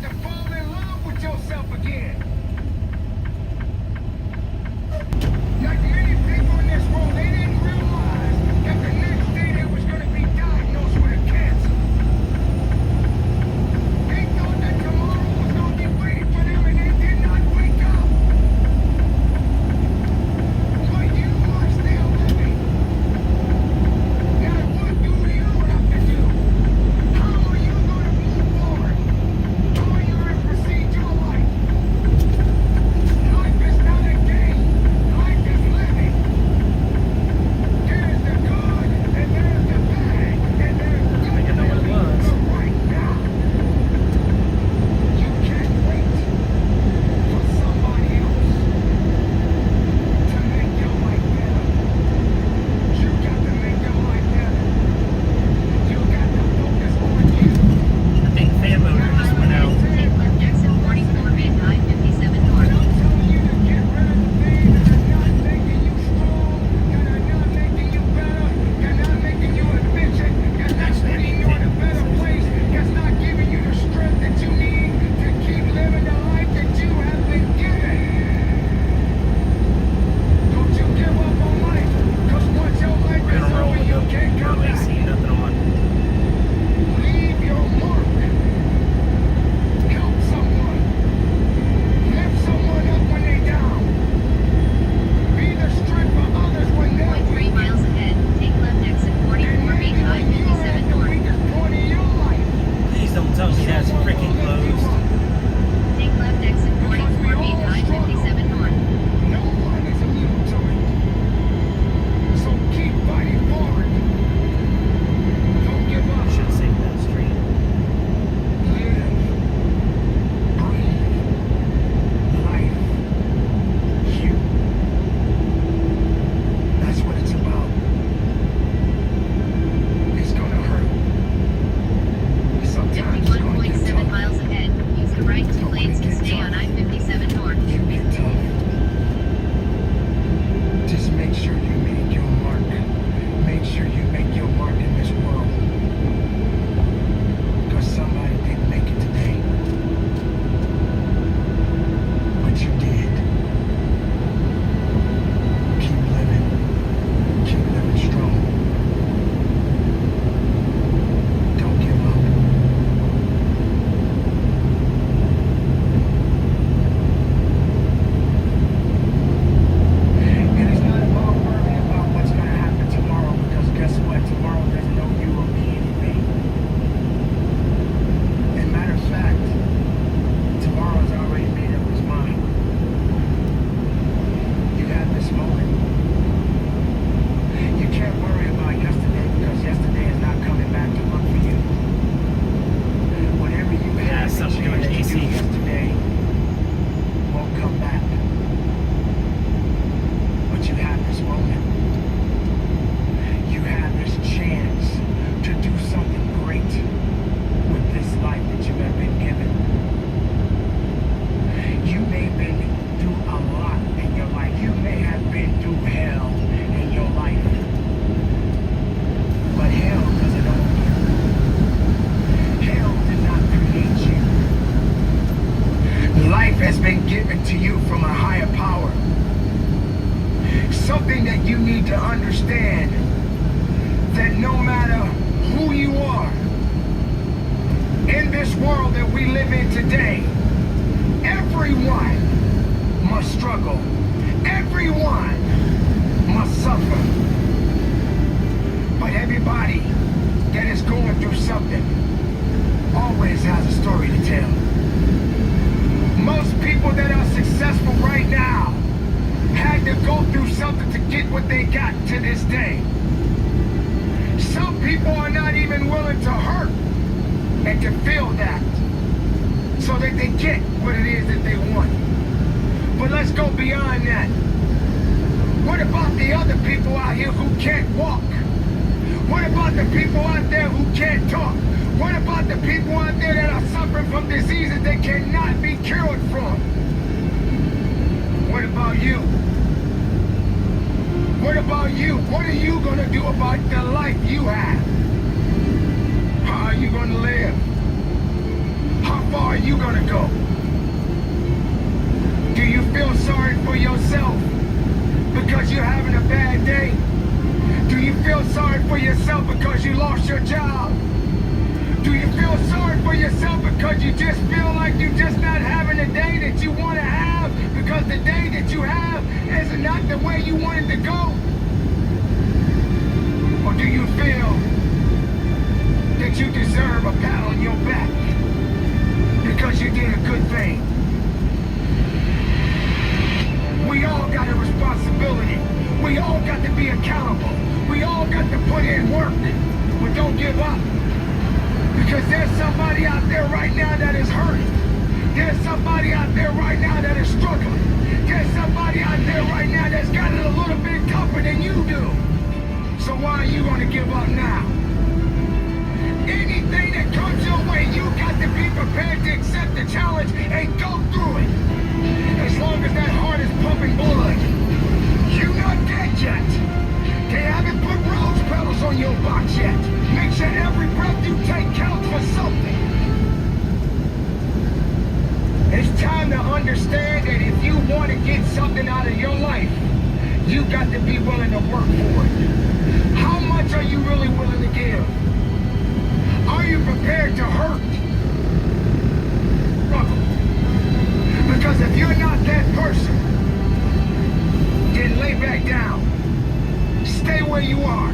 to fall in love with yourself again. Like many people in this world, they didn't realize that the next day they was going to be diagnosed with a cancer. They thought that tomorrow was going to be waiting for them, and they did not wake up. But you are still living. Now what do you have to do? How are you going to move forward? How are you going to proceed your life? Life is not a game. Life is living. There's the good, and there's the bad, and there's the I didn't know what it was. But right now, you can't wait for somebody else to make your life better. You got to make your life better. You got to focus on you. I think fan motor just went out. Take left exit 44 mid I-57 north. I'm telling you to get rid of the things that are not making you strong, that are not making you better, that are not making you efficient, that's not putting you in a better place, that's not giving you the strength that you need to keep living the life that you have been given. Don't you give up on life, because once your life We're is gonna roll over, with you can't the come no back. AC, nothing on. Leave your mark. Help someone. Lift someone up when they're down. Be the strength for others when they're 0.3 weak. miles ahead. Take left exit 44 mid I-57 north. Please don't tell me that's freaking closed. Take left exit 44 mid I-57 north. No one is immune to it. So keep fighting forward. Don't give up. Should have saved that street. Live. Breathe. Life. You. That's what it's about. It's gonna hurt. Sometimes it's gonna get 51.7 tough. miles ahead. Use the right 2 lanes to stay on I-57 north. You get tough. Just make sure you make your mark. Make sure you make your mark in this world. Because somebody didn't make it today. But you did. Keep living. Keep living strong. Don't give up. And it's not about worrying about what's going to happen tomorrow, because guess what? Tomorrow doesn't know you or me anyway. And matter of fact, tomorrow's already made up his mind. You have this moment. You can't worry about yesterday, because yesterday is not coming back to look for you. Whatever you had the something doing chance to to do AC. yesterday won't come back. But you have this moment. You have this chance to do something great with this life that you have been given. You may have been through a lot in your life. You may have been through hell in your life. But hell doesn't own you. Hell did not create you. Life has been given to you from a higher power. Something that you need to understand, that no matter who you are, in this world that we live in today, everyone must struggle. Everyone must suffer. But everybody that is going through something always has a story to tell. Most people that are successful right now had to go through something to get what they got to this day. Some people are not even willing to hurt and to feel that, so that they get what it is that they want. But let's go beyond that. What about the other people out here who can't walk? What about the people out there who can't talk? What about the people out there that are suffering from diseases they cannot be cured from? What about you? What about you? What are you going to do about the life you have? How are you going to live? How far are you you gonna go? Do you feel sorry for yourself because you're having a bad day? Do you feel sorry for yourself because you lost your job? Do you feel sorry for yourself because you just feel like you're just not having the day that you want to have because the day that you have is not the way you wanted to go? Or do you feel that you deserve a pat on your back because you did a good thing? We all got a responsibility. We all got to be accountable. We all got to put in work. But don't give up. Because there's somebody out there right now that is hurting. There's somebody out there right now that is struggling. There's somebody out there right now that's got it a little bit tougher than you do. So why are you going to give up now? Anything that comes your way, you got to be prepared to accept the challenge and go through it. As long as that heart is pumping blood, you're not dead yet. They haven't put rose petals on your box yet. Make sure every breath you take counts for something. It's time to understand that if you want to get something out of your life, you got to be willing to work for it. How much are you really willing to give? Are you prepared to hurt? Struggle. Because if you're not that person, then lay back down. Stay where you are.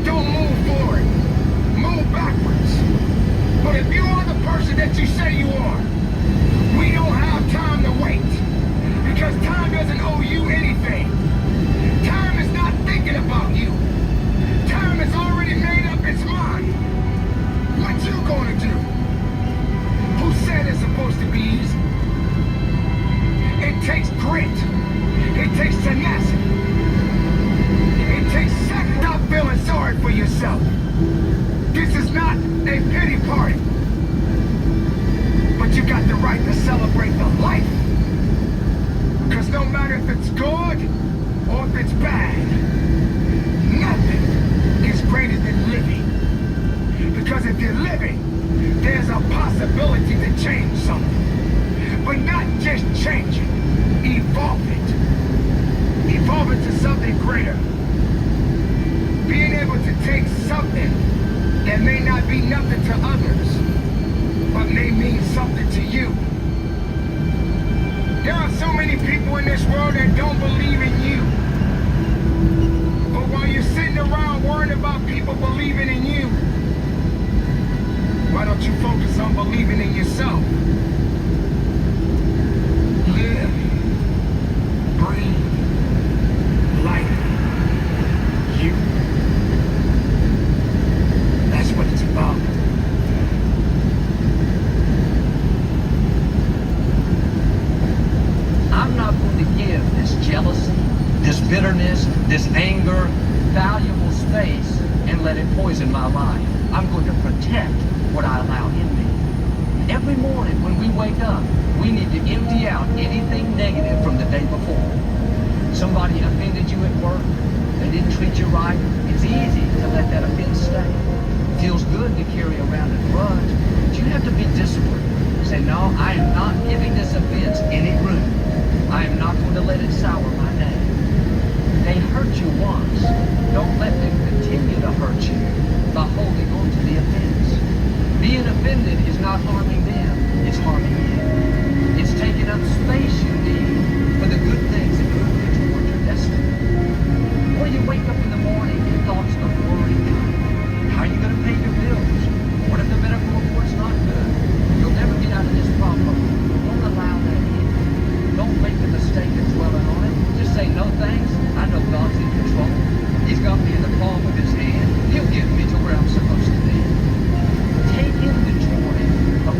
Don't move forward. Move backwards. But if you are the person that you say you are, we don't have time to wait. Because time doesn't owe you anything. Time is not thinking about you. Time has already made up its mind. What you gonna do? Who said it's supposed to be easy? It takes grit. It takes tenacity. It takes sacrifice. Stop feeling sorry for yourself. This is not a pity party. But you got the right to celebrate the life. Because no matter if it's good or if it's bad, nothing is greater than living. Because if you're living, there's a possibility to change something. But not just change it, evolve it. Evolve it to something greater. Being able to take something that may not be nothing to others, but may mean something to you. There are so many people in this world that don't believe in you. But while you're sitting around worrying about people believing in you, why don't you focus on believing in yourself? Live, breathe, life, you. That's what it's about. I'm not going to give this jealousy, this bitterness, this anger, valuable space and let it poison my life. I'm going to protect what I allow in me. Every morning when we wake up, we need to empty out anything negative from the day before. Somebody offended you at work, they didn't treat you right. It's easy to let that offense stay. It feels good to carry around a grudge, but you have to be disciplined. Say, no, I am not giving this offense any room. I am not going to let it sour my day. They hurt you once. Don't let them continue to hurt you by holding on to the offense. Being offended is not harming them, it's harming you. It's taking up space you need for the good things that move you toward your destiny. Or you wake up in the morning and thoughts of worry come. How are you going to pay your bills? What if the medical report's not good? You'll never get out of this problem. Don't allow that in. Don't make the mistake of dwelling on it. Just say, no thanks. I know God's in control. He's got me in the palm of his hand. He'll get me to where I'm supposed to be. Take inventory of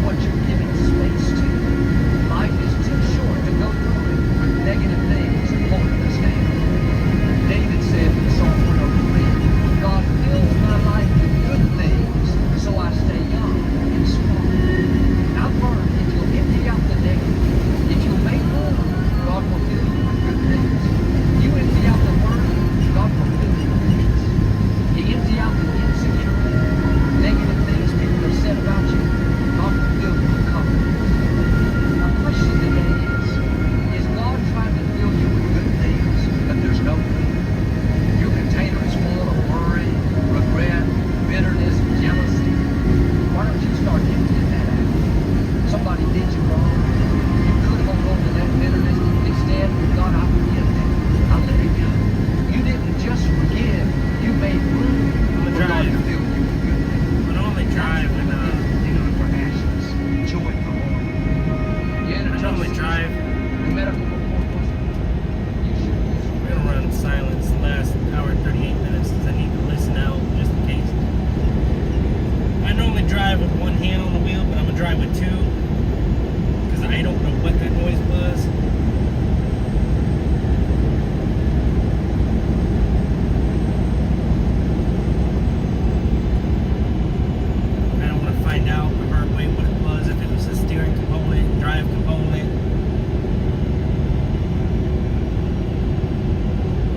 would too, because I don't know what that noise was. I don't want to find out the hard way what it was, if it was a steering component, drive component.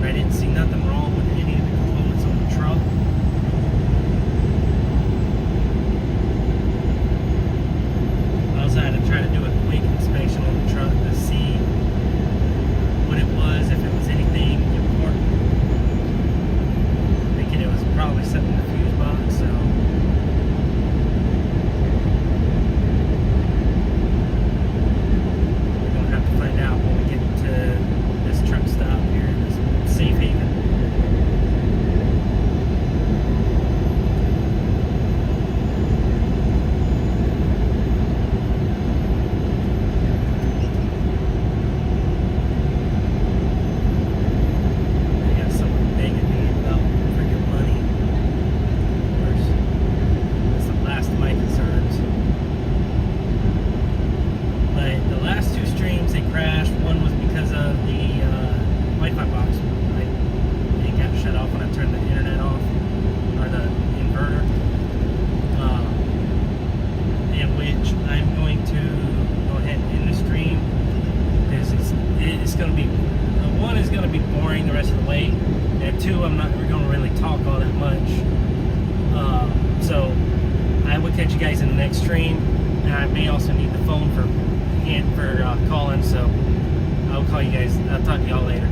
I didn't see nothing wrong with any of the components on the truck. I also had to try to do a quick inspection on the truck to see what it was, if it was anything important. Thinking it was probably something in the fuse box, so. We're gonna have to find out when we get to this truck stop here in this Safe Haven. They got someone begging me about freaking money. Of course, that's the last of my concerns. But the last two streams, they crashed. One was because of the Wi-Fi box. It got shut off when I turned the internet off, or the inverter. In which I'm going to go ahead and end the stream, because it's going to be, one is going to be boring the rest of the way, and two, we're going to really talk all that much. So I will catch you guys in the next stream, and I may also need the phone for calling, so I'll call you guys. I'll talk to y'all later.